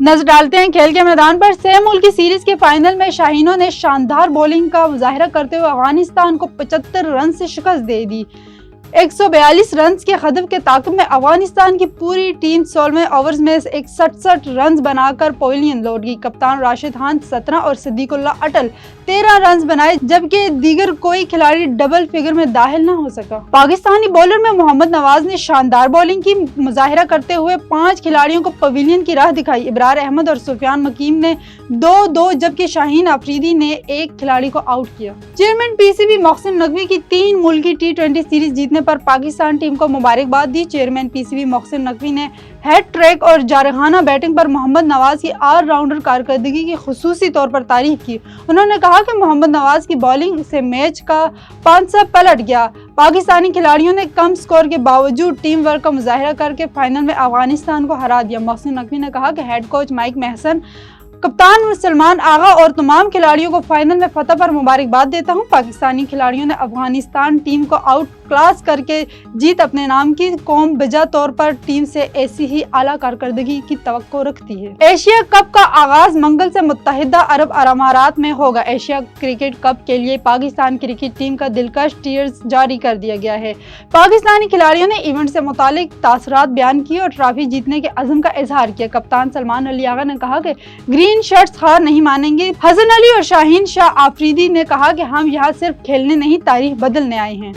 नजर डालते हैं खेल के मैदान पर। 6 मुल्की सीरीज के फाइनल में शाहीनों ने शानदार बॉलिंग का मुजाहिरा करते हुए अफगानिस्तान को 75 रन से शिकस्त दे दी। 142 रन के खदब के ताक़ब में अफगानिस्तान की पूरी टीम 16वें ओवर्स में 67 रन बनाकर पवेलियन लौट गई। कप्तान राशिद खान 17 और सिद्दीकुल्लाह अटल 13 रन बनाए, जबकि दीगर कोई खिलाड़ी डबल फिगर में दाखिल न हो सका। पाकिस्तानी बॉलर में मोहम्मद नवाज ने शानदार बॉलिंग की मुजाहिरा करते हुए 5 खिलाड़ियों को पवेलियन की राह दिखाई। इब्रार अहमद और सुफियान मकीम ने 2-2, जबकि शाहीन अफरीदी ने 1 खिलाड़ी को आउट किया। चेयरमैन पीसीबी मोहसिन नकवी की 3 मुल्की T20 सीरीज जीतने पर पाकिस्तान टीम को मुबारकबाद दी। चेयरमैन पीसीबी मोहसिन नकवी ने हेड ट्रैक और जारहाना बैटिंग पर मोहम्मद नवाज की ऑलराउंडर कारकर्दगी की खुसूसी तौर पर तारीफ की। उन्होंने कहा कि मोहम्मद नवाज की बॉलिंग से मैच का पांसा पलट गया। पाकिस्तानी खिलाड़ियों ने कम स्कोर के बावजूद टीम वर्क का मुजाहिरा करके फाइनल में अफगानिस्तान को हरा दिया। मोहसिन नकवी ने कहा कि हेड कोच माइक महसन, कप्तान सलमान आगा और तमाम खिलाड़ियों को फाइनल में फतह पर मुबारकबाद देता हूं। पाकिस्तानी खिलाड़ियों ने अफगानिस्तान टीम को आउट क्लास करके जीत अपने नाम की। कौम बजा तौर पर टीम से ऐसी ही आला कारकर्दगी की तवक्को रखती है। एशिया कप का आगाज मंगल से मुत्तहिदा अरब अमारात में होगा। एशिया क्रिकेट कप के लिए पाकिस्तान क्रिकेट टीम का दिलकश टीजर जारी कर दिया गया है। पाकिस्तानी खिलाड़ियों ने इवेंट से मुतालिक तासरात बयान किए और ट्रॉफी जीतने के अज़्म का इजहार किया। कप्तान सलमान अली आगा ने कहा कि ग्रीन शर्ट्स हार नहीं मानेंगे। हसन अली और शाहीन शाह आफरीदी ने कहा कि हम यहाँ सिर्फ खेलने नहीं, तारीख बदलने आए हैं।